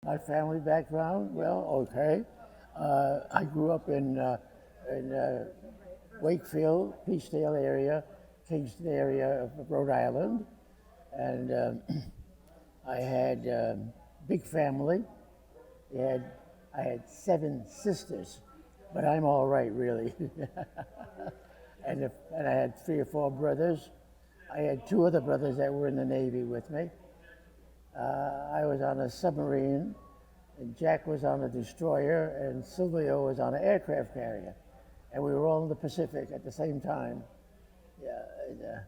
My family background, well, okay. I grew up in Wakefield, Peacedale area, Kingston area of Rhode Island, and I had big family. I had 7 sisters, but I'm all right, really. And I had 3 or 4 brothers. I had 2 other brothers that were in the Navy with me. I was on a submarine, and Jack was on a destroyer, and Silvio was on an aircraft carrier. And we were all in the Pacific at the same time. Yeah,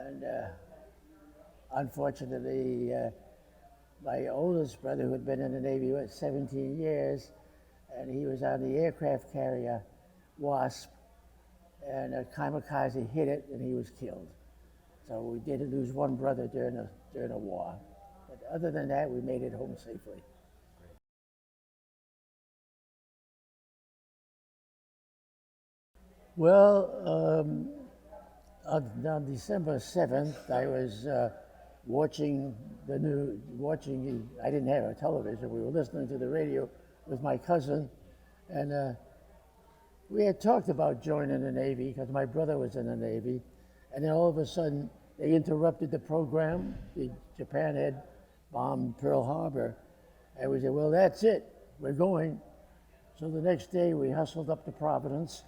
and unfortunately, my oldest brother, who had been in the Navy for 17 years, and he was on the aircraft carrier Wasp, and a kamikaze hit it, and he was killed. So we did lose 1 brother during a war. But other than that, we made it home safely. Well, on December 7th, I was watching I didn't have a television, we were listening to the radio with my cousin, and we had talked about joining the Navy because my brother was in the Navy, and then all of a sudden they interrupted the program. Japan had bombed Pearl Harbor, and we said, well, that's it, we're going. So the next day we hustled up to Providence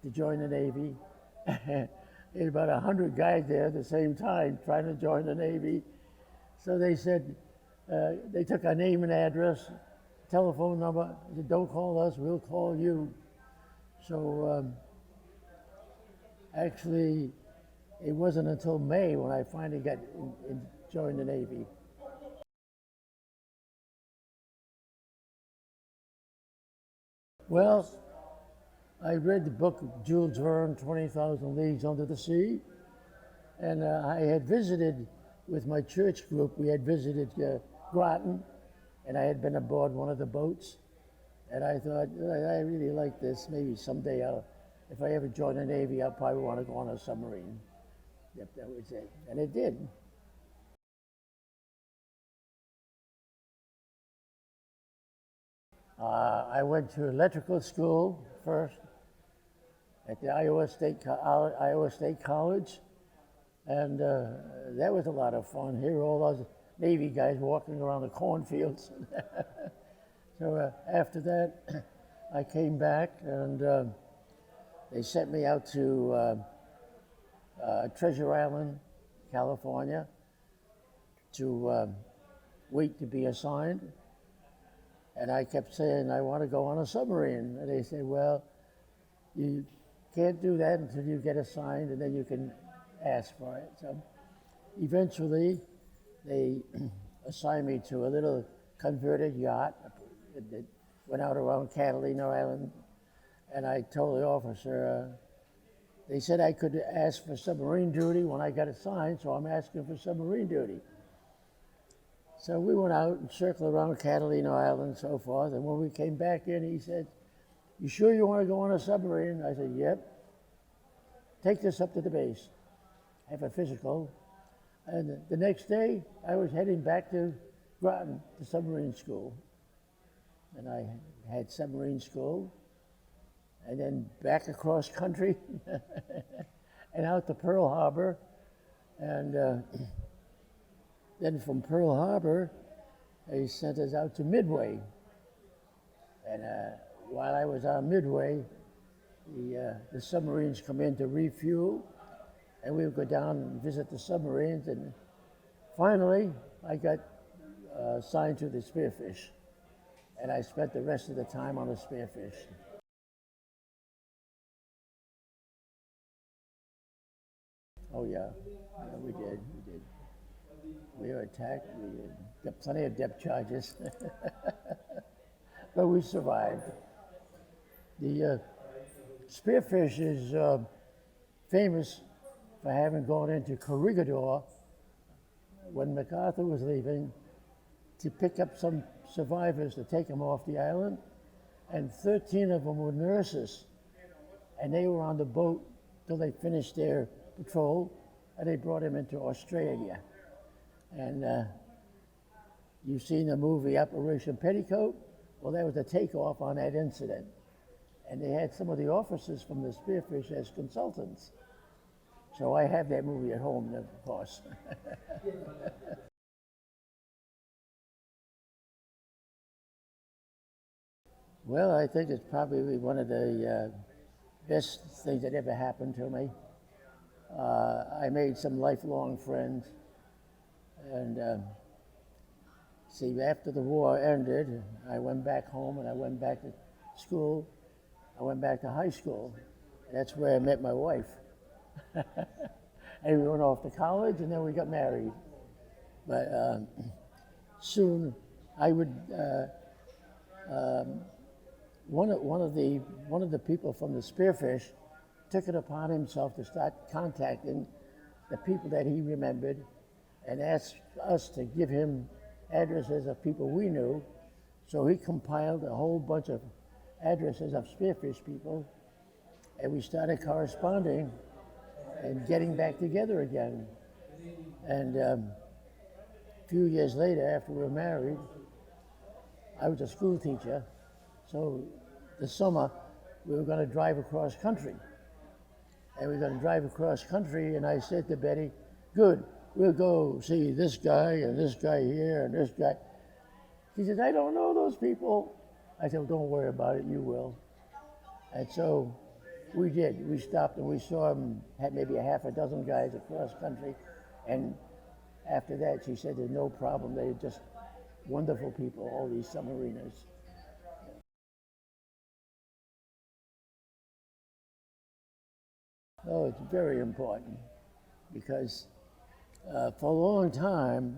to join the Navy. There were about 100 guys there at the same time trying to join the Navy. So they said, they took our name and address, telephone number. They said, don't call us, we'll call you. So actually, it wasn't until May when I finally got joined the Navy. Well, I read the book of Jules Verne, 20,000 Leagues Under the Sea, and I had visited with my church group. We had visited Groton, and I had been aboard one of the boats, and I thought, I really like this. Maybe someday if I ever join the Navy, I'll probably want to go on a submarine. Yep, that was it, and it did. I went to electrical school first at the Iowa State College, and that was a lot of fun. Here were all those Navy guys walking around the cornfields. So after that, I came back, and they sent me out to Treasure Island, California, to wait to be assigned. And I kept saying, I want to go on a submarine. And they said, well, you can't do that until you get assigned, and then you can ask for it. So eventually, they assigned me to a little converted yacht that went out around Catalina Island. And I told the officer, they said I could ask for submarine duty when I got assigned, so I'm asking for submarine duty. So we went out and circled around Catalina Island and so forth, and when we came back in, he said, you sure you want to go on a submarine? I said, yep. Take this up to the base, have a physical. And the next day, I was heading back to Groton, to submarine school. And I had submarine school, and then back across country, and out to Pearl Harbor. And then from Pearl Harbor, they sent us out to Midway. And while I was on Midway, the submarines come in to refuel, and we would go down and visit the submarines. And finally, I got assigned to the Spearfish, and I spent the rest of the time on the Spearfish. Oh yeah, we did. We were attacked. We got plenty of depth charges, but we survived. The Spearfish is famous for having gone into Corregidor when MacArthur was leaving to pick up some survivors to take them off the island, and 13 of them were nurses, and they were on the boat till they finished their patrol, and they brought them into Australia. And You've seen the movie Operation Petticoat? Well, that was a takeoff on that incident. And they had some of the officers from the Spearfish as consultants. So I have that movie at home, of course. Well, I think it's probably one of the best things that ever happened to me. I made some lifelong friends. And see, after the war ended, I went back home and I went back to school. I went back to high school. That's where I met my wife. And we went off to college and then we got married. But soon I would, one of the people from the Spearfish took it upon himself to start contacting the people that he remembered and asked us to give him addresses of people we knew. So he compiled a whole bunch of addresses of Spearfish people, and we started corresponding and getting back together again. And a few years later, after we were married, I was a school teacher, so the summer we were going to drive across country. And we were going to drive across country, and I said to Betty, good, we'll go see this guy and this guy here and this guy. She said, I don't know those people. I said, well, don't worry about it, you will. And so we did. We stopped and we saw him, had maybe a half a dozen guys across country. And after that, she said, there's no problem. They're just wonderful people, all these submariners. Oh, it's very important because for a long time,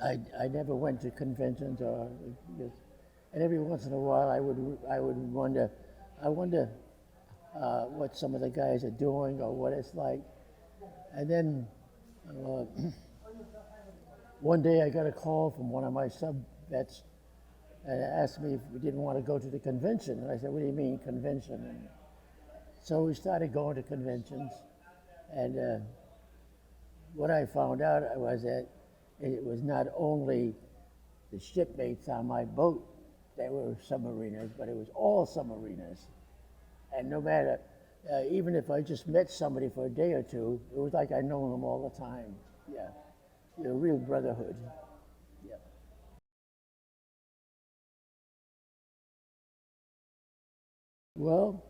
I never went to conventions and every once in a while I would wonder, what some of the guys are doing or what it's like. And then one day I got a call from one of my sub-vets and asked me if we didn't want to go to the convention. And I said, what do you mean convention? And so we started going to conventions. And what I found out was that it was not only the shipmates on my boat that were submariners, but it was all submariners. And no matter, even if I just met somebody for a day or two, it was like I known them all the time. Yeah, a real brotherhood. Yeah. Well,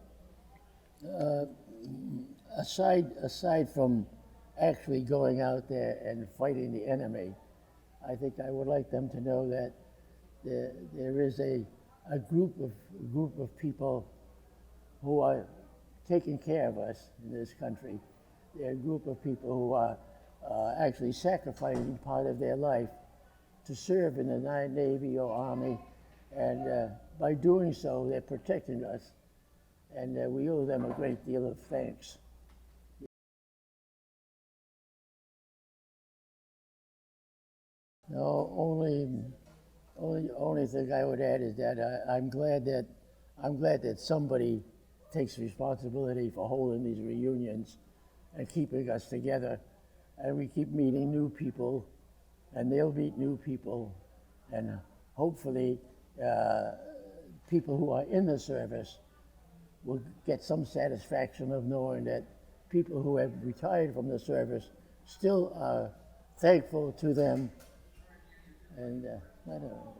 aside from actually going out there and fighting the enemy, I think I would like them to know that there is a group of people who are taking care of us in this country. They're a group of people who are actually sacrificing part of their life to serve in the Navy or Army, and by doing so, they're protecting us, and we owe them a great deal of thanks. No, only thing I would add is that I'm glad that somebody takes responsibility for holding these reunions and keeping us together, and we keep meeting new people, and they'll meet new people, and hopefully people who are in the service will get some satisfaction of knowing that people who have retired from the service still are thankful to them. And I don't know.